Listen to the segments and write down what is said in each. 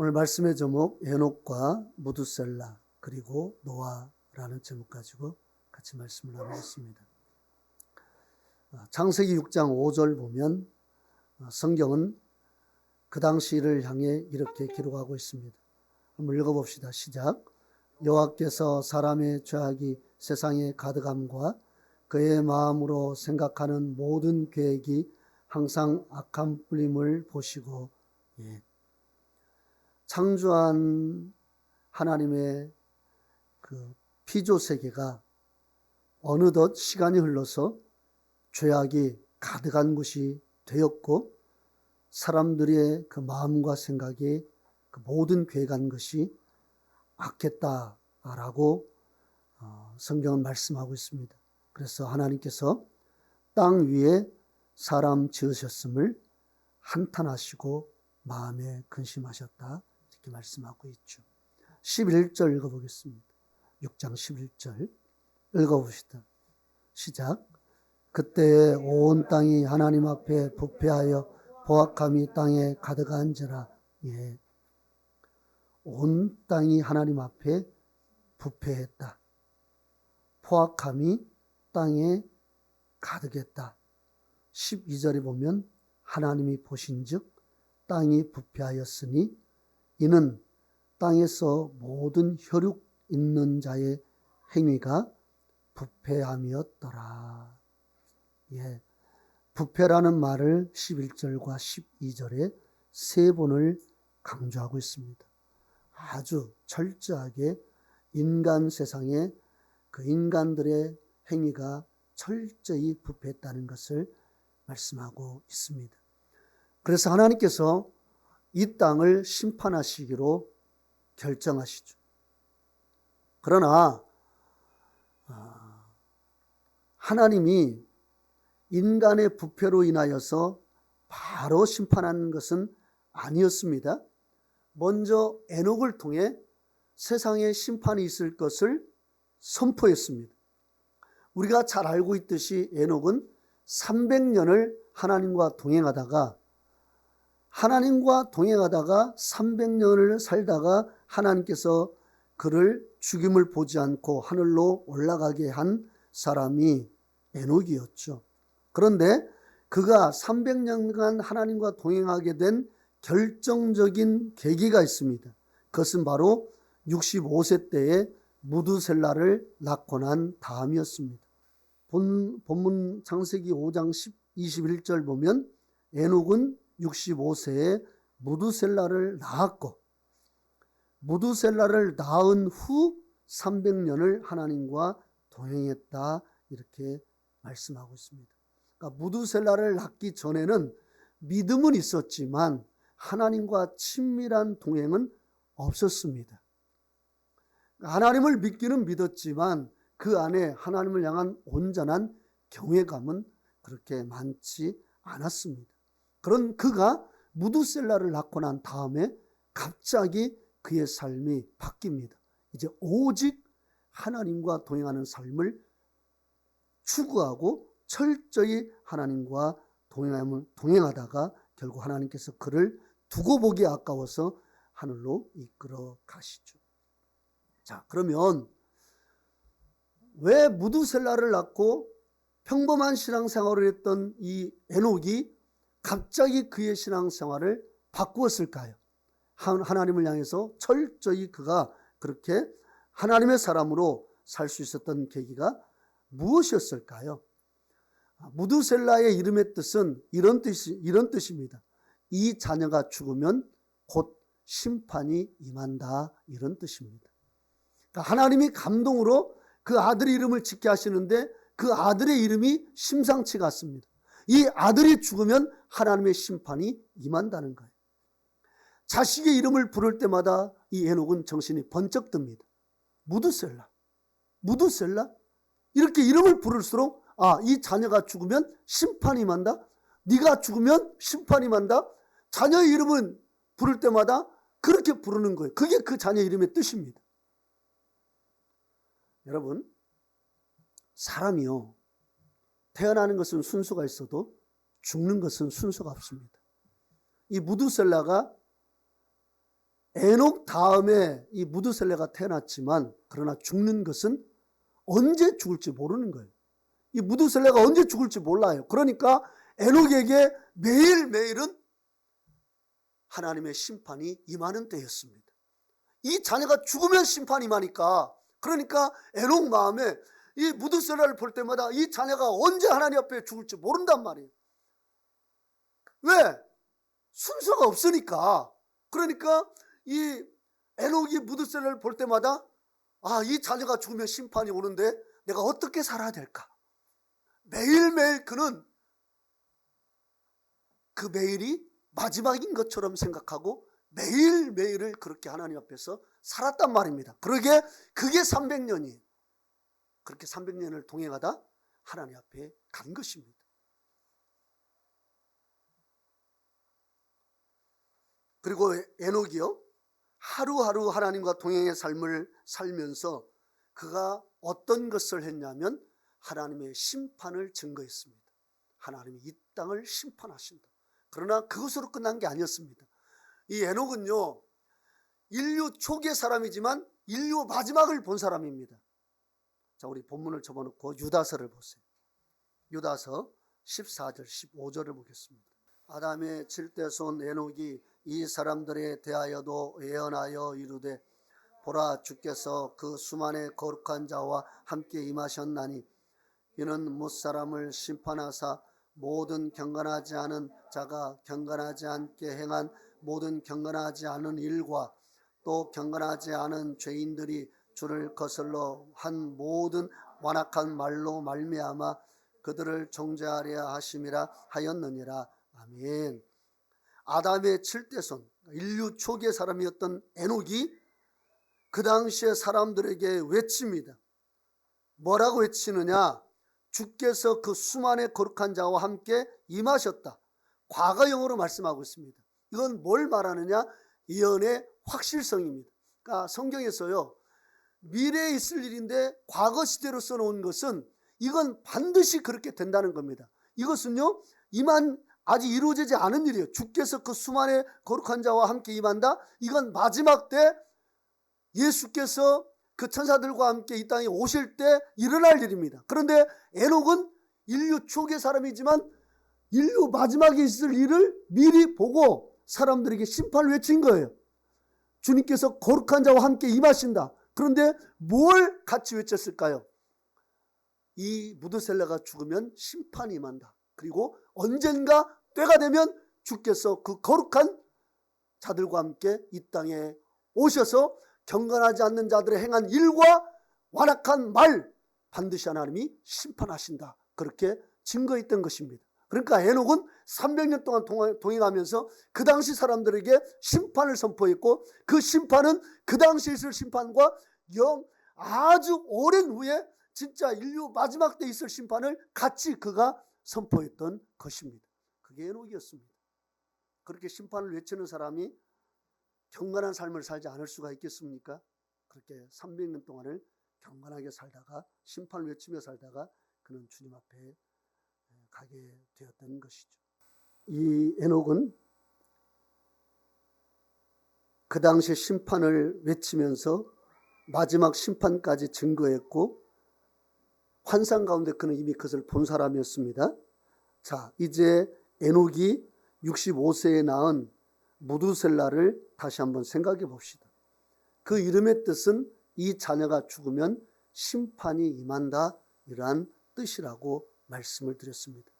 오늘 말씀의 제목 에녹과 무두셀라 그리고 노아라는 제목 가지고 같이 말씀을 나누겠습니다. 창세기 6장 5절 보면 성경은 그 당시를 향해 이렇게 기록하고 있습니다. 한번 읽어봅시다. 시작. 여호와께서 사람의 죄악이 세상에 가득함과 그의 마음으로 생각하는 모든 계획이 항상 악한 뿌림을 보시고 창조한 하나님의 그 피조 세계가 어느덧 시간이 흘러서 죄악이 가득한 것이 되었고 사람들의 그 마음과 생각이 그 모든 계획한 것이 악했다라고 성경은 말씀하고 있습니다. 그래서 하나님께서 땅 위에 사람 지으셨음을 한탄하시고 마음에 근심하셨다 이렇게 말씀하고 있죠. 11절 읽어보겠습니다. 6장 11절 읽어봅시다. 시작. 그때 온 땅이 하나님 앞에 부패하여 포악함이 땅에 가득한지라. 온 땅이 하나님 앞에 부패했다. 포악함이 땅에 가득했다. 12절에 보면 하나님이 보신즉 땅이 부패하였으니 이는 땅에서 모든 혈육 있는 자의 행위가 부패함이었더라. 부패라는 말을 11절과 12절에 세 번을 강조하고 있습니다. 아주 철저하게 인간 세상에 그 인간들의 행위가 철저히 부패했다는 것을 말씀하고 있습니다. 그래서 하나님께서 이 땅을 심판하시기로 결정하시죠. 그러나 하나님이 인간의 부패로 인하여서 바로 심판하는 것은 아니었습니다. 먼저 에녹을 통해 세상에 심판이 있을 것을 선포했습니다. 우리가 잘 알고 있듯이 에녹은 300년을 하나님과 동행하다가 300년을 살다가 하나님께서 그를 죽임을 보지 않고 하늘로 올라가게 한 사람이 에녹이었죠. 그런데 그가 300년간 하나님과 동행하게 된 결정적인 계기가 있습니다. 그것은 바로 65세 때에 무두셀라를 낳고 난 다음이었습니다. 본문 창세기 5장 21절 보면 에녹은 65세에 무두셀라를 낳았고 무두셀라를 낳은 후 300년을 하나님과 동행했다 이렇게 말씀하고 있습니다. 그러니까 무두셀라를 낳기 전에는 믿음은 있었지만 하나님과 친밀한 동행은 없었습니다. 하나님을 믿기는 믿었지만 그 안에 하나님을 향한 온전한 경외감은 그렇게 많지 않았습니다. 그런 그가 무두셀라를 낳고 난 다음에 갑자기 그의 삶이 바뀝니다. 이제 오직 하나님과 동행하는 삶을 추구하고 철저히 하나님과 동행하다가 결국 하나님께서 그를 두고 보기 아까워서 하늘로 이끌어 가시죠. 자, 그러면 왜 무두셀라를 낳고 평범한 신앙생활을 했던 이 에녹이 갑자기 그의 신앙생활을 바꾸었을까요? 하나님을 향해서 철저히 그가 그렇게 하나님의 사람으로 살 수 있었던 계기가 무엇이었을까요? 무두셀라의 이름의 뜻은 이런 뜻입니다. 이 자녀가 죽으면 곧 심판이 임한다 이런 뜻입니다. 그러니까 하나님이 감동으로 그 아들의 이름을 짓게 하시는데 그 아들의 이름이 심상치가 않습니다. 이 아들이 죽으면 하나님의 심판이 임한다는 거예요. 자식의 이름을 부를 때마다 이 에녹은 정신이 번쩍 듭니다. 무두셀라, 무두셀라? 이렇게 이름을 부를수록 이 자녀가 죽으면 심판이 임한다? 네가 죽으면 심판이 임한다? 자녀의 이름은 부를 때마다 그렇게 부르는 거예요. 그게 그 자녀 이름의 뜻입니다. 여러분, 사람이요, 태어나는 것은 순서가 있어도 죽는 것은 순서가 없습니다. 이 무두셀라가 에녹 다음에 이 무드셀라가 태어났지만 그러나 죽는 것은 언제 죽을지 모르는 거예요. 이 무드셀라가 언제 죽을지 몰라요. 그러니까 에녹에게 매일매일은 하나님의 심판이 임하는 때였습니다. 이 자녀가 죽으면 심판이 임하니까, 그러니까 에녹 마음에 이 무드셀라를 볼 때마다 이 자녀가 언제 하나님 앞에 죽을지 모른단 말이에요. 왜? 순서가 없으니까. 그러니까 이 에녹이 무드셀라를 볼 때마다 이 자녀가 죽으면 심판이 오는데 내가 어떻게 살아야 될까? 매일매일 그는 그 매일이 마지막인 것처럼 생각하고 매일매일을 그렇게 하나님 앞에서 살았단 말입니다. 그게 300년이에요. 그렇게 300년을 동행하다 하나님 앞에 간 것입니다. 그리고 에녹이요, 하루하루 하나님과 동행의 삶을 살면서 그가 어떤 것을 했냐면 하나님의 심판을 증거했습니다. 하나님이 이 땅을 심판하신다. 그러나 그것으로 끝난 게 아니었습니다. 이 에녹은요, 인류 초기의 사람이지만 인류 마지막을 본 사람입니다. 자, 우리 본문을 접어놓고 유다서를 보세요. 유다서 14절 15절을 보겠습니다. 아담의 7대 손 에녹이 이 사람들에 대하여도 예언하여 이르되 보라, 주께서 그 수만의 거룩한 자와 함께 임하셨나니 이는 뭇사람을 심판하사 모든 경건하지 않은 자가 경건하지 않게 행한 모든 경건하지 않은 일과 또 경건하지 않은 죄인들이 주를 거슬러 한 모든 완악한 말로 말미암아 그들을 정죄하려 하심이라 하였느니라. 아멘. 아담의 7대손, 인류 초기의 사람이었던 에녹이 그 당시에 사람들에게 외칩니다. 뭐라고 외치느냐? 주께서 그 수만의 거룩한 자와 함께 임하셨다. 과거형으로 말씀하고 있습니다. 이건 뭘 말하느냐? 예언의 확실성입니다. 그러니까 성경에서요, 미래에 있을 일인데 과거 시대로 써놓은 것은 이건 반드시 그렇게 된다는 겁니다. 이것은요, 아직 이루어지지 않은 일이에요. 주께서 그 수만의 거룩한 자와 함께 임한다. 이건 마지막 때 예수께서 그 천사들과 함께 이 땅에 오실 때 일어날 일입니다. 그런데 에녹은 인류 초기의 사람이지만 인류 마지막에 있을 일을 미리 보고 사람들에게 심판을 외친 거예요. 주님께서 거룩한 자와 함께 임하신다. 그런데 뭘 같이 외쳤을까요? 이 무드셀라가 죽으면 심판이 임한다. 그리고 언젠가 때가 되면 주께서 그 거룩한 자들과 함께 이 땅에 오셔서 경건하지 않는 자들의 행한 일과 완악한 말 반드시 하나님이 심판하신다. 그렇게 증거했던 것입니다. 그러니까 에녹은 300년 동안 동행하면서 그 당시 사람들에게 심판을 선포했고, 그 심판은 그 당시에 있을 심판과 아주 오랜 후에 진짜 인류 마지막 때 있을 심판을 같이 그가 선포했던 것입니다. 그게 에녹이었습니다. 그렇게 심판을 외치는 사람이 경건한 삶을 살지 않을 수가 있겠습니까? 그렇게 300년 동안을 경건하게 살다가 심판을 외치며 살다가 그는 주님 앞에 가게 되었던 것이죠. 이 에녹은 그 당시 심판을 외치면서 마지막 심판까지 증거했고, 환상 가운데 그는 이미 그것을 본 사람이었습니다. 자, 이제 에녹이 65세에 낳은 무두셀라를 다시 한번 생각해 봅시다. 그 이름의 뜻은 이 자녀가 죽으면 심판이 임한다, 이러한 뜻이라고 말씀을 드렸습니다.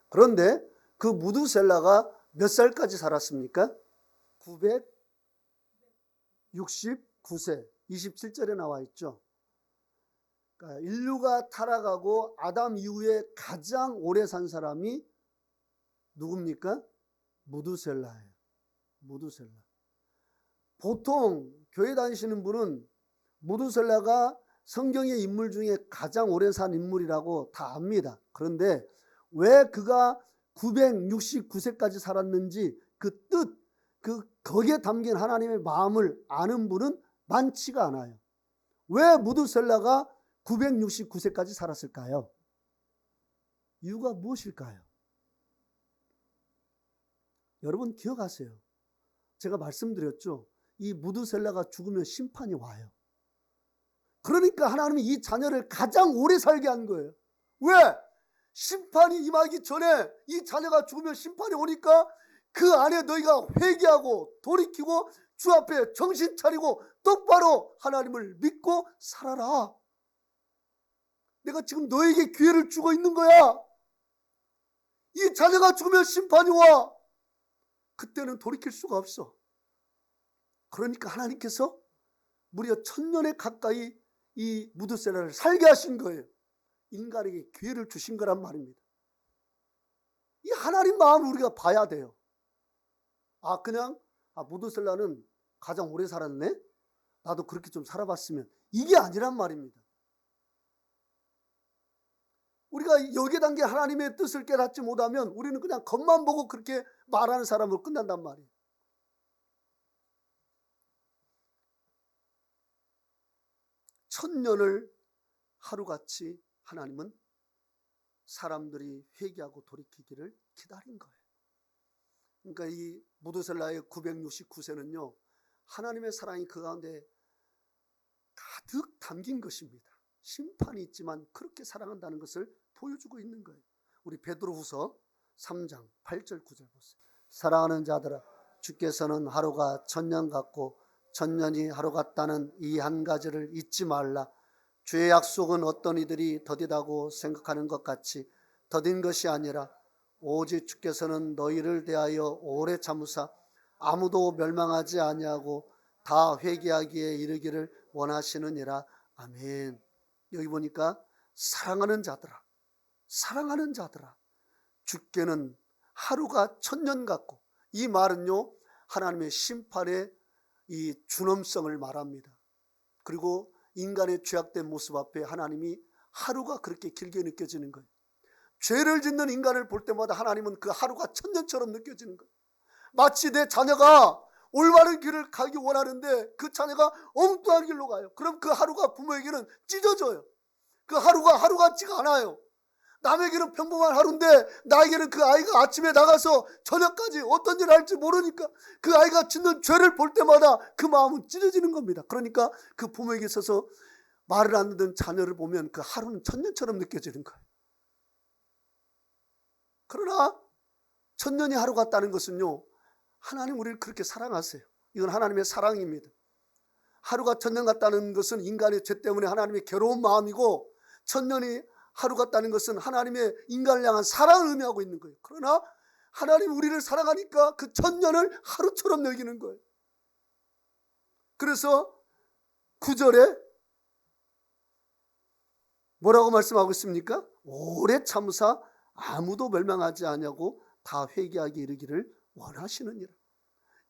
그런데 그 무두셀라가 몇 살까지 살았습니까? 969세, 27절에 나와 있죠. 그러니까 인류가 타락하고 아담 이후에 가장 오래 산 사람이 누굽니까? 무두셀라예요. 무두셀라. 보통 교회 다니시는 분은 무두셀라가 성경의 인물 중에 가장 오래 산 인물이라고 다 압니다. 그런데 왜 그가 969세까지 살았는지 그 뜻, 거기에 담긴 하나님의 마음을 아는 분은 많지가 않아요. 왜 무두셀라가 969세까지 살았을까요? 이유가 무엇일까요? 여러분 기억하세요. 제가 말씀드렸죠. 이 무드셀라가 죽으면 심판이 와요. 그러니까 하나님이 이 자녀를 가장 오래 살게 한 거예요. 왜? 심판이 임하기 전에 이 자녀가 죽으면 심판이 오니까 그 안에 너희가 회개하고 돌이키고 주 앞에 정신 차리고 똑바로 하나님을 믿고 살아라. 내가 지금 너에게 기회를 주고 있는 거야. 이 자녀가 죽으면 심판이 와. 그때는 돌이킬 수가 없어. 그러니까 하나님께서 무려 1000년에 가까이 이 무드셀라를 살게 하신 거예요. 인간에게 기회를 주신 거란 말입니다. 이 하나님 마음을 우리가 봐야 돼요. 그냥 무드셀라는 가장 오래 살았네? 나도 그렇게 좀 살아봤으면. 이게 아니란 말입니다. 우리가 여기에 담긴 하나님의 뜻을 깨닫지 못하면 우리는 그냥 겉만 보고 그렇게 말하는 사람으로 끝난단 말이에요. 천년을 하루같이 하나님은 사람들이 회개하고 돌이키기를 기다린 거예요. 그러니까 이 무드셀라의 969세는요, 하나님의 사랑이 그 가운데 가득 담긴 것입니다. 심판이 있지만 그렇게 사랑한다는 것을 보여주고 있는 거예요. 우리 베드로후서 3장 8절 9절 보세요. 사랑하는 자들아, 주께서는 하루가 1000년 같고 1000년이 하루 같다는 이 한 가지를 잊지 말라. 주의 약속은 어떤 이들이 더디다고 생각하는 것 같이 더딘 것이 아니라 오직 주께서는 너희를 대하여 오래 참으사 아무도 멸망하지 아니하고 다 회개하기에 이르기를 원하시느니라. 아멘. 여기 보니까 사랑하는 자들아, 사랑하는 자들아, 주께는 하루가 1000년 같고, 이 말은요 하나님의 심판의 이 준엄성을 말합니다. 그리고 인간의 죄악된 모습 앞에 하나님이 하루가 그렇게 길게 느껴지는 거예요. 죄를 짓는 인간을 볼 때마다 하나님은 그 하루가 1000년처럼 느껴지는 거예요. 마치 내 자녀가 올바른 길을 가기 원하는데 그 자녀가 엉뚱한 길로 가요. 그럼 그 하루가 부모에게는 찢어져요. 그 하루가 하루 같지가 않아요. 남에게는 평범한 하루인데 나에게는 그 아이가 아침에 나가서 저녁까지 어떤 일을 할지 모르니까 그 아이가 짓는 죄를 볼 때마다 그 마음은 찢어지는 겁니다. 그러니까 그 부모에게 있어서 말을 안 듣는 자녀를 보면 그 하루는 1000년처럼 느껴지는 거예요. 그러나 1000년이 하루 같다는 것은요, 하나님 우리를 그렇게 사랑하세요. 이건 하나님의 사랑입니다. 하루가 1000년 같다는 것은 인간의 죄 때문에 하나님의 괴로운 마음이고, 1000년이 하루 같다는 것은 하나님의 인간을 향한 사랑을 의미하고 있는 거예요. 그러나 하나님 우리를 사랑하니까 그 1000년을 하루처럼 여기는 거예요. 그래서 9절에 뭐라고 말씀하고 있습니까? 오래 참으사 아무도 멸망하지 아니하고 다 회개하게 이르기를 원하시느니라.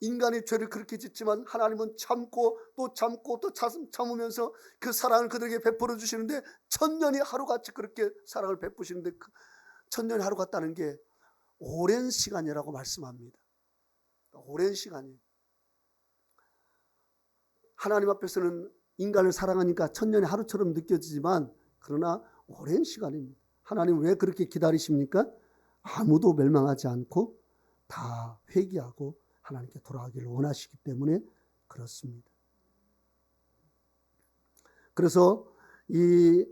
인간의 죄를 그렇게 짓지만 하나님은 참고 또 참고 또 참으면서 그 사랑을 그들에게 베풀어 주시는데 1000년이 하루같이 그렇게 사랑을 베푸시는데 그 1000년이 하루 같다는 게 오랜 시간이라고 말씀합니다. 오랜 시간이에요. 하나님 앞에서는 인간을 사랑하니까 1000년이 하루처럼 느껴지지만 그러나 오랜 시간입니다. 하나님 왜 그렇게 기다리십니까? 아무도 멸망하지 않고 다 회개하고 하나님께 돌아가기를 원하시기 때문에 그렇습니다. 그래서 이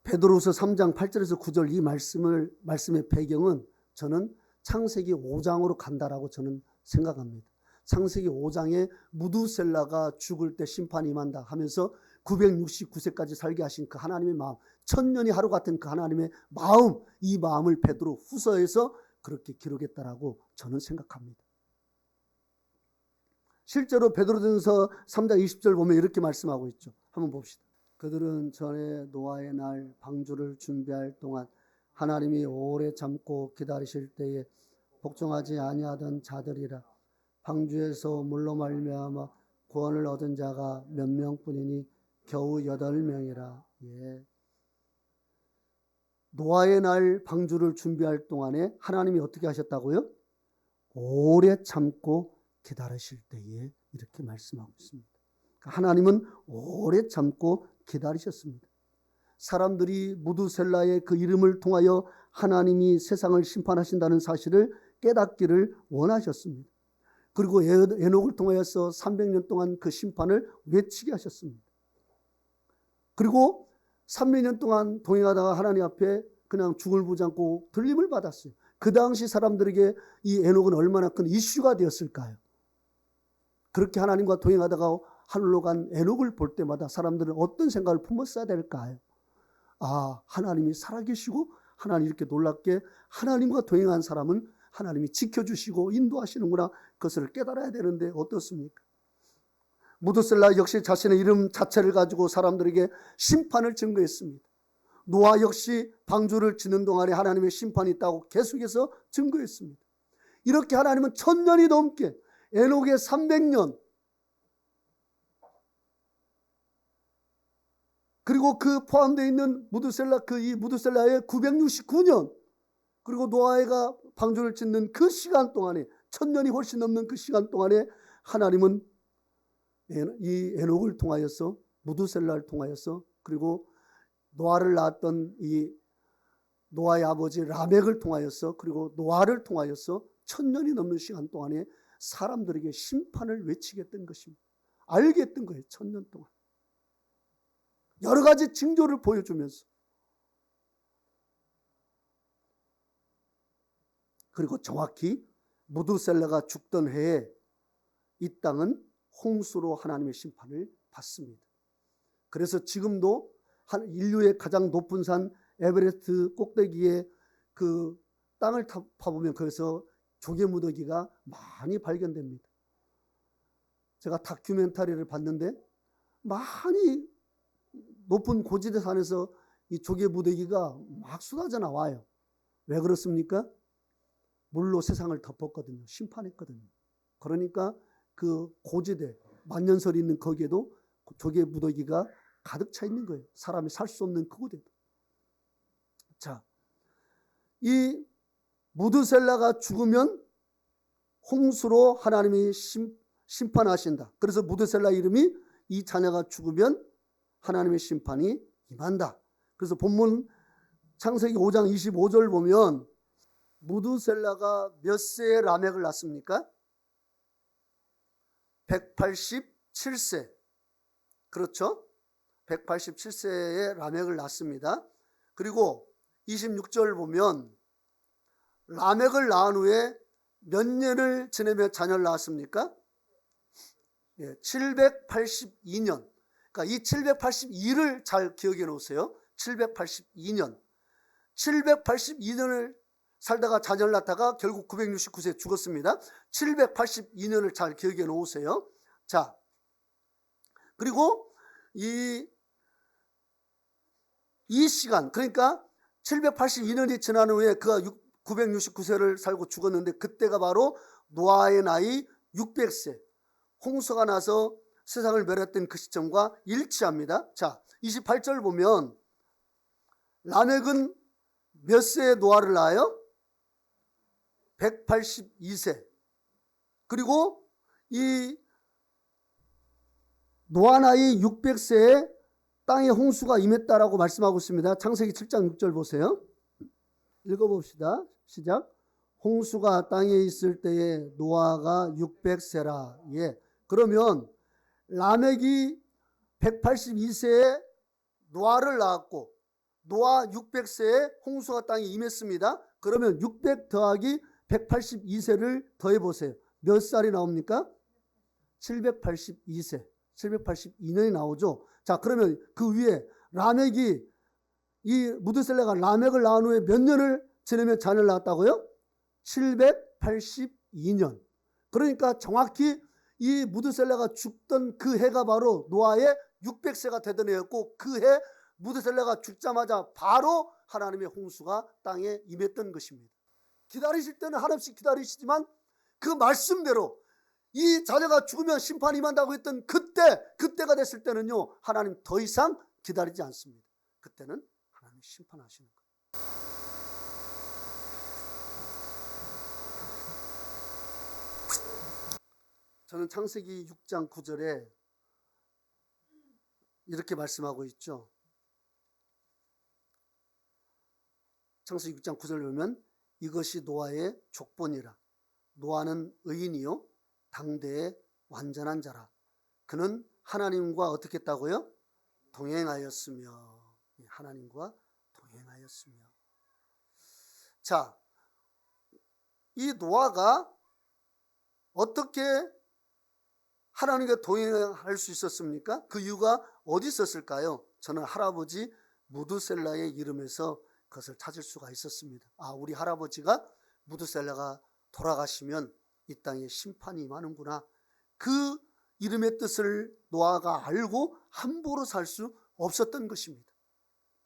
베드로후서 3장 8절에서 9절 이 말씀의 배경은 저는 창세기 5장으로 간다라고 저는 생각합니다. 창세기 5장에 무드셀라가 죽을 때 심판이 임한다 하면서 969세까지 살게 하신 그 하나님의 마음, 1000년이 하루 같은 그 하나님의 마음, 이 마음을 베드로후서에서 그렇게 기록했다라고 저는 생각합니다. 실제로 베드로전서 3장 20절 보면 이렇게 말씀하고 있죠. 한번 봅시다. 그들은 전에 노아의 날 방주를 준비할 동안 하나님이 오래 참고 기다리실 때에 복종하지 아니하던 자들이라. 방주에서 물로 말미암아 구원을 얻은 자가 몇 명뿐이니 겨우 8명이라. 예. 노아의 날 방주를 준비할 동안에 하나님이 어떻게 하셨다고요? 오래 참고 기다리실 때에 이렇게 말씀하고 있습니다. 하나님은 오래 참고 기다리셨습니다. 사람들이 무드셀라의 그 이름을 통하여 하나님이 세상을 심판하신다는 사실을 깨닫기를 원하셨습니다. 그리고 에녹을 통하여서 300년 동안 그 심판을 외치게 하셨습니다. 그리고 300년 동안 동행하다가 하나님 앞에 그냥 죽을 보지 않고 들림을 받았어요. 그 당시 사람들에게 이 에녹은 얼마나 큰 이슈가 되었을까요? 그렇게 하나님과 동행하다가 하늘로 간 에녹을 볼 때마다 사람들은 어떤 생각을 품었어야 될까요? 아, 하나님이 살아계시고 하나님 이렇게 놀랍게 하나님과 동행한 사람은 하나님이 지켜주시고 인도하시는구나, 그것을 깨달아야 되는데 어떻습니까? 무드셀라 역시 자신의 이름 자체를 가지고 사람들에게 심판을 증거했습니다. 노아 역시 방주를 짓는 동안에 하나님의 심판이 있다고 계속해서 증거했습니다. 이렇게 하나님은 1000년이 넘게 에녹의 300년, 그리고 그 포함되어 있는 이 무드셀라의 969년, 그리고 노아가 방주를 짓는 그 시간 동안에 1000년이 훨씬 넘는 그 시간 동안에 하나님은 이 에녹을 통하여서, 무드셀라를 통하여서, 그리고 노아를 낳았던 이 노아의 아버지 라멕을 통하여서, 그리고 노아를 통하여서 1000년이 넘는 시간 동안에 사람들에게 심판을 외치게 했던 것입니다. 알게 했던 거예요. 1000년 동안 여러 가지 징조를 보여주면서. 그리고 정확히 무드셀라가 죽던 해에 이 땅은 홍수로 하나님의 심판을 받습니다. 그래서 지금도 인류의 가장 높은 산 에베레스트 꼭대기에 그 땅을 파보면 거기서 조개무더기가 많이 발견됩니다. 제가 다큐멘터리를 봤는데 많이 높은 고지대 산에서 이 조개무더기가 막 쏟아져 나와요. 왜 그렇습니까? 물로 세상을 덮었거든요. 심판했거든요. 그러니까 그 고지대, 만년설이 있는 거기에도 조개무더기가 가득 차 있는 거예요. 사람이 살 수 없는 그곳에도. 자, 이 무드셀라가 죽으면 홍수로 하나님이 심판하신다. 그래서 무드셀라 이름이, 이 자녀가 죽으면 하나님의 심판이 임한다. 그래서 본문 창세기 5장 25절 보면 무드셀라가 몇 세에 라멕을 낳습니까? 187세. 그렇죠? 187세에 라멕을 낳습니다. 그리고 26절 보면 라멕을 낳은 후에 몇 년을 지내며 자녀를 낳았습니까? 782년. 그러니까 이 782를 잘 기억해 놓으세요. 782년. 782년을 살다가 자녀를 낳다가 결국 969세에 죽었습니다. 782년을 잘 기억해 놓으세요. 자, 그리고 이 시간, 그러니까 782년이 지난 후에 그가 969세를 살고 죽었는데, 그때가 바로 노아의 나이 600세, 홍수가 나서 세상을 멸했던 그 시점과 일치합니다. 자, 28절 보면 라멕은 몇 세에 노아를 낳아요? 182세. 그리고 이 노아 나이 600세에 땅에 홍수가 임했다라고 말씀하고 있습니다. 창세기 7장 6절 보세요. 읽어봅시다. 시작. 홍수가 땅에 있을 때에 노아가 600세라. 예. 그러면 라멕이 182세에 노아를 낳았고 노아 600세에 홍수가 땅에 임했습니다. 그러면 600 더하기 182세를 더해보세요. 몇 살이 나옵니까? 782세. 782년이 나오죠. 자, 그러면 그 위에 라멕이, 이 무드셀라가 라멕을 낳은 후에 몇 년을 지내며 자녀를 낳았다고요? 782년. 그러니까 정확히 이 무드셀라가 죽던 그 해가 바로 노아의 600세가 되던 해였고, 그 해 무드셀라가 죽자마자 바로 하나님의 홍수가 땅에 임했던 것입니다. 기다리실 때는 한없이 기다리시지만 그 말씀대로 이 자녀가 죽으면 심판이 임한다고 했던 그때가 됐을 때는요, 하나님 더 이상 기다리지 않습니다. 그때는 하나님 심판하시는 거예요. 저는 창세기 6장 9절에 이렇게 말씀하고 있죠. 창세기 6장 9절 보면 이것이 노아의 족본이라. 노아는 의인이요 당대의 완전한 자라. 그는 하나님과 어떻게 했다고요? 동행하였으며. 하나님과 동행하였으며. 자, 이 노아가 어떻게 하나님과 동행할 수 있었습니까? 그 이유가 어디 있었을까요? 저는 할아버지 무드셀라의 이름에서 그것을 찾을 수가 있었습니다. 우리 할아버지가 무드셀라가 돌아가시면 이 땅에 심판이 임하는구나. 그 이름의 뜻을 노아가 알고 함부로 살 수 없었던 것입니다.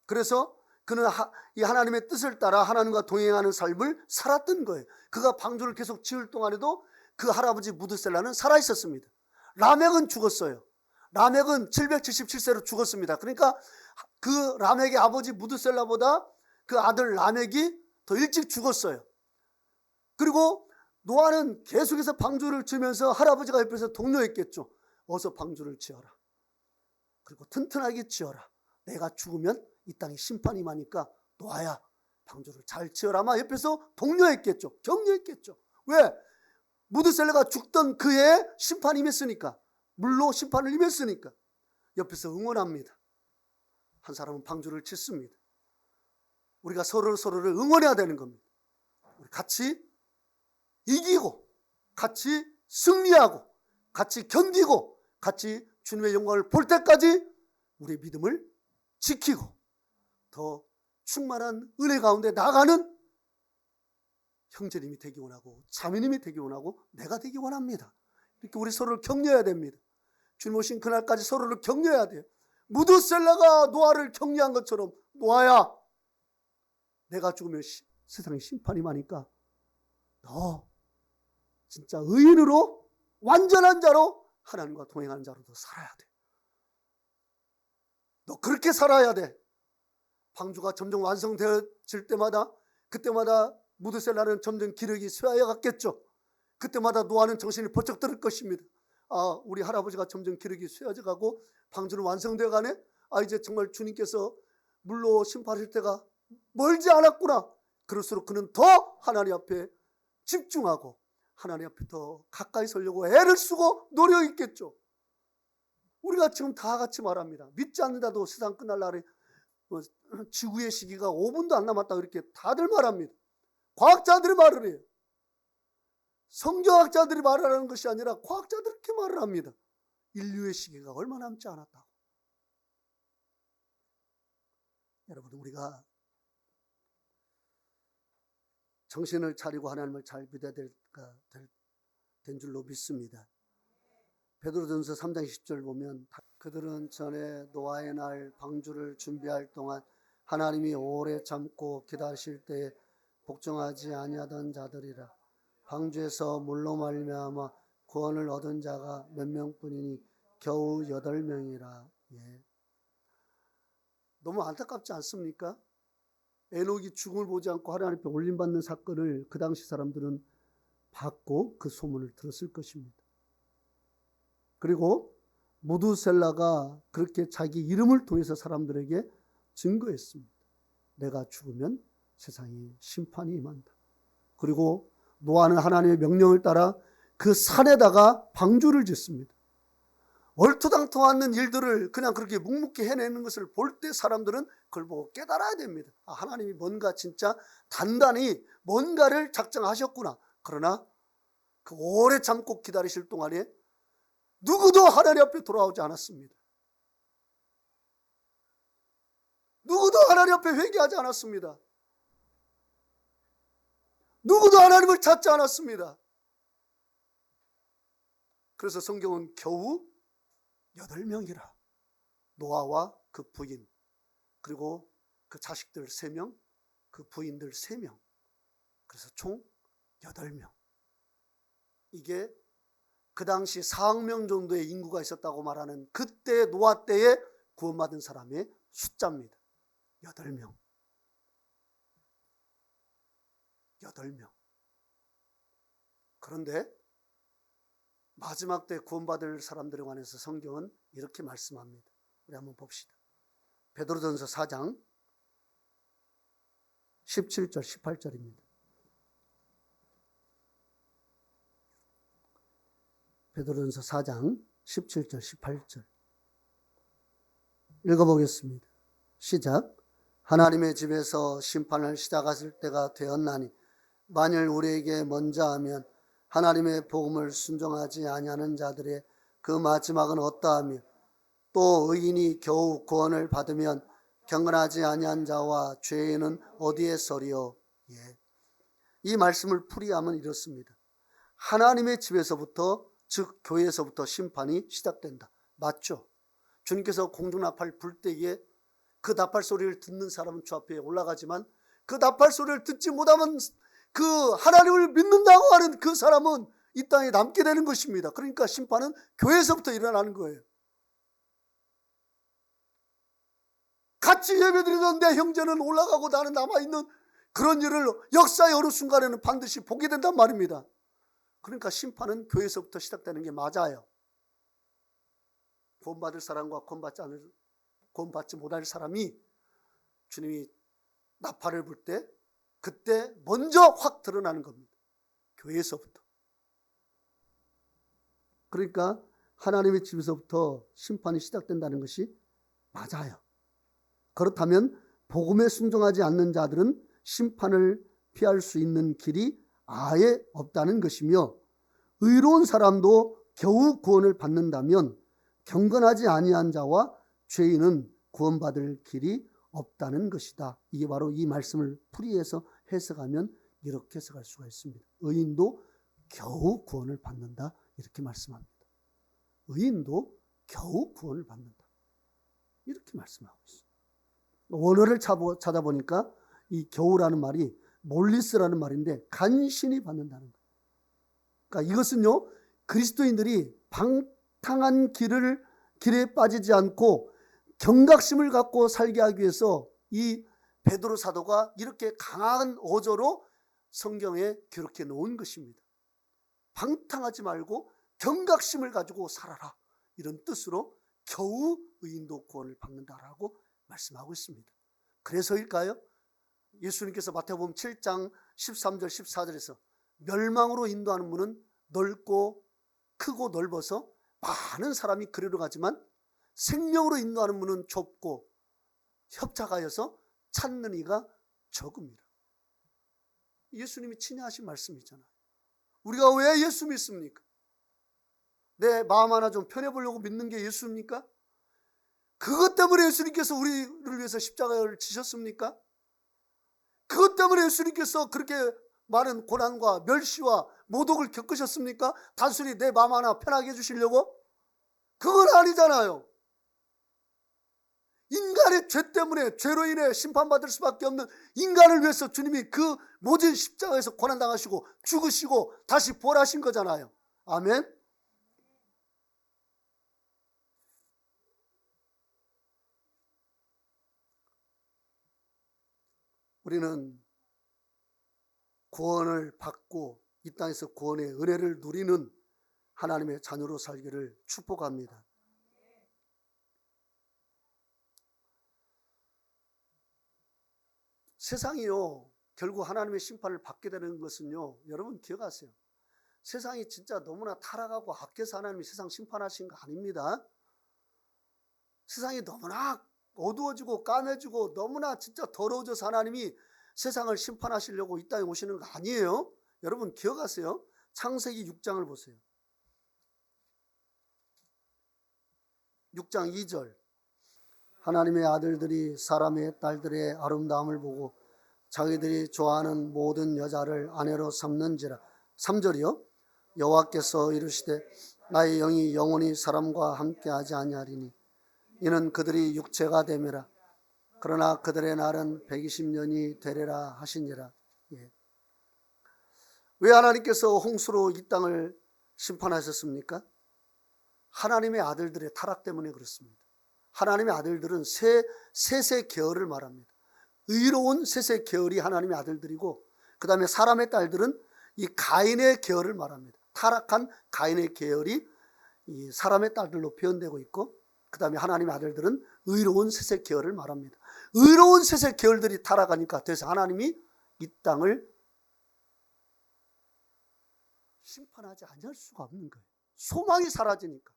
그래서 그는 이 하나님의 뜻을 따라 하나님과 동행하는 삶을 살았던 거예요. 그가 방주를 계속 지을 동안에도 그 할아버지 무드셀라는 살아있었습니다. 라멕은 죽었어요. 라멕은 777세로 죽었습니다. 그러니까 그 라멕의 아버지 무드셀라보다 그 아들 라멕이 더 일찍 죽었어요. 그리고 노아는 계속해서 방주를 지으면서 할아버지가 옆에서 독려했겠죠. 어서 방주를 지어라. 그리고 튼튼하게 지어라. 내가 죽으면 이 땅에 심판이 많으니까 노아야 방주를 잘 지어라. 아마 옆에서 독려했겠죠. 격려했겠죠. 왜? 무드셀라가 죽던 그해 심판이 임했으니까. 물로 심판을 임했으니까. 옆에서 응원합니다. 한 사람은 방주를 짓습니다. 우리가 서로를 응원해야 되는 겁니다. 우리 같이 이기고 같이 승리하고 같이 견디고 같이 주님의 영광을 볼 때까지 우리의 믿음을 지키고 더 충만한 은혜 가운데 나가는 형제님이 되기 원하고 자매님이 되기 원하고 내가 되기 원합니다. 이렇게 우리 서로를 격려해야 됩니다. 주님 오신 그날까지 서로를 격려해야 돼요. 무드셀라가 노아를 격려한 것처럼 노아야 내가 죽으면 세상에 심판이 많으니까 너 진짜 의인으로 완전한 자로 하나님과 동행하는 자로 너 살아야 돼. 너 그렇게 살아야 돼. 방주가 점점 완성되어질 때마다 그때마다 무드셀라는 점점 기력이 쇠하여 갔겠죠. 그때마다 노아는 정신이 번쩍 들 것입니다. 우리 할아버지가 점점 기력이 쇠해져 가고 방주는 완성되어 가네. 이제 정말 주님께서 물로 심판하실 때가 멀지 않았구나. 그럴수록 그는 더 하나님 앞에 집중하고 하나님 앞에 더 가까이 서려고 애를 쓰고 노력했겠죠. 우리가 지금 다 같이 말합니다. 믿지 않는다도 세상 끝날 날에 지구의 시기가 5분도 안 남았다 이렇게 다들 말합니다. 과학자들이 말을 해요. 성경학자들이 말하는 것이 아니라 과학자들이 이렇게 말을 합니다. 인류의 시기가 얼마 남지 않았다고. 여러분 우리가 정신을 차리고 하나님을 잘 믿어야 된 줄로 믿습니다. 베드로전서 3장 10절 보면 그들은 전에 노아의 날 방주를 준비할 동안 하나님이 오래 참고 기다리실 때에 복종하지 아니하던 자들이라. 방주에서 물로 말미암아 구원을 얻은 자가 몇 명뿐이니 겨우 8명이라. 너무 안타깝지 않습니까? 에녹이 죽음을 보지 않고 하나님 앞에 올림받는 사건을 그 당시 사람들은 봤고 그 소문을 들었을 것입니다. 그리고 무드셀라가 그렇게 자기 이름을 통해서 사람들에게 증거했습니다. 내가 죽으면 세상에 심판이 임한다. 그리고 노아는 하나님의 명령을 따라 그 산에다가 방주를 짓습니다. 얼토당토하는 일들을 그냥 그렇게 묵묵히 해내는 것을 볼 때 사람들은 그걸 보고 깨달아야 됩니다. 하나님이 뭔가 진짜 단단히 뭔가를 작정하셨구나. 그러나 그 오래 참고 기다리실 동안에 누구도 하나님 앞에 돌아오지 않았습니다. 누구도 하나님 앞에 회개하지 않았습니다. 누구도 하나님을 찾지 않았습니다. 그래서 성경은 겨우 8명이라. 노아와 그 부인, 그리고 그 자식들 3명, 그 부인들 3명. 그래서 총 8명. 이게 그 당시 4억 명 정도의 인구가 있었다고 말하는 그때 노아 때에 구원받은 사람의 숫자입니다. 8명. 8명. 그런데 마지막 때 구원받을 사람들에 관해서 성경은 이렇게 말씀합니다. 우리 한번 봅시다. 베드로전서 4장 17절 18절입니다. 베드로전서 4장 17절 18절 읽어보겠습니다. 시작. 하나님의 집에서 심판을 시작하실 때가 되었나니 만일 우리에게 먼저 하면 하나님의 복음을 순종하지 아니하는 자들의 그 마지막은 어떠하며 또 의인이 겨우 구원을 받으면 경건하지 아니한 자와 죄인은 어디에 서리요. 예. 이 말씀을 풀이하면 이렇습니다. 하나님의 집에서부터 즉 교회에서부터 심판이 시작된다. 맞죠? 주님께서 공중나팔 불 때에 그 나팔 소리를 듣는 사람은 주 앞에 올라가지만 그 나팔 소리를 듣지 못하면 그 하나님을 믿는다고 하는 그 사람은 이 땅에 남게 되는 것입니다. 그러니까 심판은 교회에서부터 일어나는 거예요. 같이 예배드리던 내 형제는 올라가고 나는 남아있는 그런 일을 역사의 어느 순간에는 반드시 보게 된단 말입니다. 그러니까 심판은 교회에서부터 시작되는 게 맞아요. 구원받을 사람과 구원받지 못할 사람이 주님이 나팔을 불 때 그때 먼저 확 드러나는 겁니다. 교회에서부터. 그러니까 하나님의 집에서부터 심판이 시작된다는 것이 맞아요. 그렇다면 복음에 순종하지 않는 자들은 심판을 피할 수 있는 길이 아예 없다는 것이며 의로운 사람도 겨우 구원을 받는다면 경건하지 아니한 자와 죄인은 구원받을 길이 없다는 것이다. 이게 바로 이 말씀을 풀이해서 해석하면 이렇게 해석할 수가 있습니다. 의인도 겨우 구원을 받는다. 이렇게 말씀합니다. 의인도 겨우 구원을 받는다. 이렇게 말씀하고 있습니다. 원어를 찾아보니까 이 겨우라는 말이 몰리스라는 말인데 간신히 받는다는 거예요. 그러니까 이것은요, 그리스도인들이 방탕한 길에 빠지지 않고 경각심을 갖고 살게 하기 위해서 이 베드로 사도가 이렇게 강한 어조로 성경에 기록해 놓은 것입니다. 방탕하지 말고 경각심을 가지고 살아라. 이런 뜻으로 겨우 의인도 구원을 받는다라고 말씀하고 있습니다. 그래서일까요? 예수님께서 마태복음 7장 13절 14절에서 멸망으로 인도하는 문은 넓고 크고 넓어서 많은 사람이 그리로 가지만 생명으로 인도하는 문은 좁고 협착하여서 찾는 이가 적습니다. 예수님이 친히 하신 말씀이잖아요. 우리가 왜 예수 믿습니까? 내 마음 하나 좀 편해보려고 믿는 게 예수입니까? 그것 때문에 예수님께서 우리를 위해서 십자가를 지셨습니까? 그것 때문에 예수님께서 그렇게 많은 고난과 멸시와 모독을 겪으셨습니까? 단순히 내 마음 하나 편하게 해주시려고? 그건 아니잖아요. 인간의 죄 때문에 죄로 인해 심판받을 수밖에 없는 인간을 위해서 주님이 그 모진 십자가에서 고난당하시고 죽으시고 다시 부활하신 거잖아요. 아멘. 우리는 구원을 받고 이 땅에서 구원의 은혜를 누리는 하나님의 자녀로 살기를 축복합니다. 세상이요, 결국 하나님의 심판을 받게 되는 것은요, 여러분 기억하세요. 세상이 진짜 너무나 타락하고 악해서 하나님이 세상 심판하신 거 아닙니다. 세상이 너무나 어두워지고 까매지고 너무나 진짜 더러워져서 하나님이 세상을 심판하시려고 이 땅에 오시는 거 아니에요. 여러분 기억하세요. 창세기 6장을 보세요. 6장 2절. 하나님의 아들들이 사람의 딸들의 아름다움을 보고 자기들이 좋아하는 모든 여자를 아내로 삼는지라. 3절이요. 여호와께서 이르시되 나의 영이 영원히 사람과 함께하지 아니하리니 이는 그들이 육체가 됨이라. 그러나 그들의 날은 120년이 되리라 하시니라. 예. 왜 하나님께서 홍수로 이 땅을 심판하셨습니까? 하나님의 아들들의 타락 때문에 그렇습니다. 하나님의 아들들은 셋의 계열을 말합니다. 의로운 셋의 계열이 하나님의 아들들이고 그 다음에 사람의 딸들은 이 가인의 계열을 말합니다. 타락한 가인의 계열이 이 사람의 딸들로 표현되고 있고 그 다음에 하나님의 아들들은 의로운 셋의 계열을 말합니다. 의로운 셋의 계열들이 타락하니까 그래서 하나님이 이 땅을 심판하지 않을 수가 없는 거예요. 소망이 사라지니까.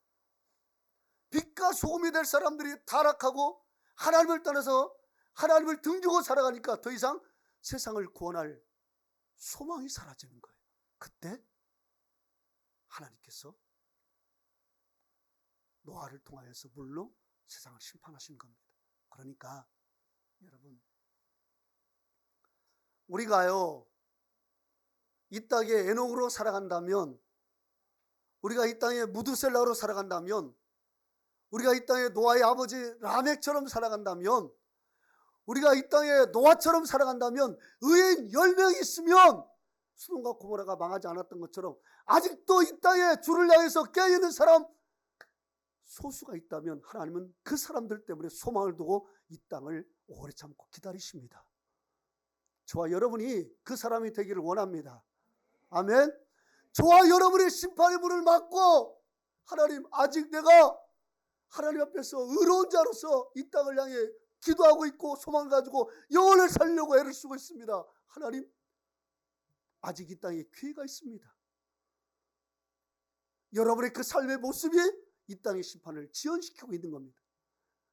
빛과 소금이 될 사람들이 타락하고 하나님을 떠나서 하나님을 등지고 살아가니까 더 이상 세상을 구원할 소망이 사라지는 거예요. 그때 하나님께서 노아를 통하여서 물로 세상을 심판하신 겁니다. 그러니까 여러분, 우리가요 이 땅에 에녹으로 살아간다면, 우리가 이 땅에 무두셀라로 살아간다면, 우리가 이 땅에 노아의 아버지 라멕처럼 살아간다면, 우리가 이 땅에 노아처럼 살아간다면, 의인 10명이 있으면 소돔과 고모라가 망하지 않았던 것처럼 아직도 이 땅에 주를 향해서 깨어있는 사람 소수가 있다면 하나님은 그 사람들 때문에 소망을 두고 이 땅을 오래 참고 기다리십니다. 저와 여러분이 그 사람이 되기를 원합니다. 아멘. 저와 여러분의 심판의 문을 막고, 하나님, 아직 내가 하나님 앞에서 의로운 자로서 이 땅을 향해 기도하고 있고 소망을 가지고 영혼을 살려고 애를 쓰고 있습니다. 하나님, 아직 이 땅에 기회가 있습니다. 여러분의 그 삶의 모습이 이 땅의 심판을 지연시키고 있는 겁니다.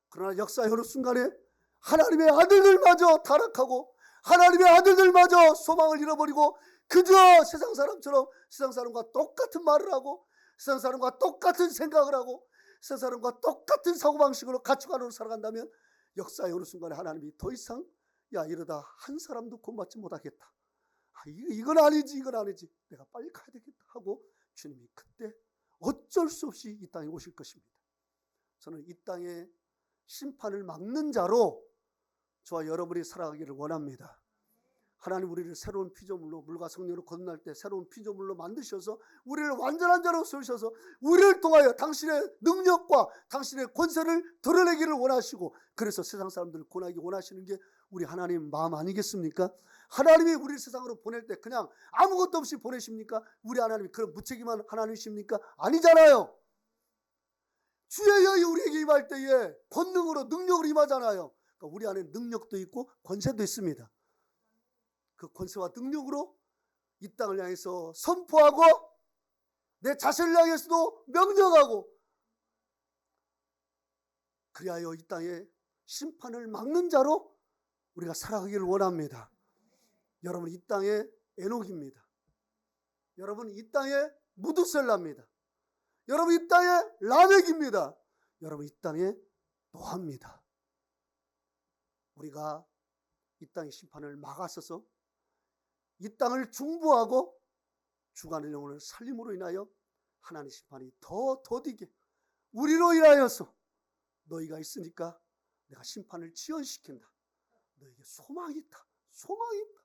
그러나 역사의 어느 순간에 하나님의 아들들마저 타락하고 하나님의 아들들마저 소망을 잃어버리고 그저 세상 사람처럼 세상 사람과 똑같은 말을 하고 세상 사람과 똑같은 생각을 하고 세상 사람과 똑같은 사고방식으로 가치관으로 살아간다면 역사의 어느 순간에 하나님이 더 이상 이러다 한 사람도 구원받지 못하겠다. 이건 아니지 내가 빨리 가야 되겠다 하고 주님이 그때 어쩔 수 없이 이 땅에 오실 것입니다. 저는 이 땅에 심판을 막는 자로 저와 여러분이 살아가기를 원합니다. 하나님 우리를 새로운 피조물로, 물과 성령으로 거듭날 때 새로운 피조물로 만드셔서 우리를 완전한 자로 세우셔서 우리를 통하여 당신의 능력과 당신의 권세를 드러내기를 원하시고, 그래서 세상 사람들을 구원하기 원하시는 게 우리 하나님 마음 아니겠습니까? 하나님이 우리를 세상으로 보낼 때 그냥 아무것도 없이 보내십니까? 우리 하나님이 그런 무책임한 하나님이십니까? 아니잖아요. 주의 여이 우리에게 임할 때에 권능으로, 능력으로 임하잖아요. 그러니까 우리 안에 능력도 있고 권세도 있습니다. 그 권세와 능력으로 이 땅을 향해서 선포하고 내 자신을 향해서도 명령하고, 그리하여 이 땅에 심판을 막는 자로 우리가 살아가기를 원합니다. 여러분, 이 땅에 에녹입니다. 여러분, 이 땅에 무두셀라입니다. 여러분, 이 땅에 라멕입니다. 여러분, 이 땅에 노아입니다. 우리가 이 땅의 심판을 막아서서 이 땅을 중보하고 주간의 영혼을 살림으로 인하여 하나님의 심판이 더 더디게 우리로 인하여서 너희가 있으니까 내가 심판을 지연시킨다. 너에게 소망이 있다. 소망이 있다.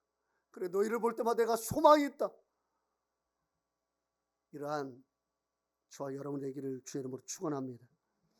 그래, 너희를 볼 때마다 내가 소망이 있다. 이러한 저와 여러분 되기를 주의 이름으로 축원합니다.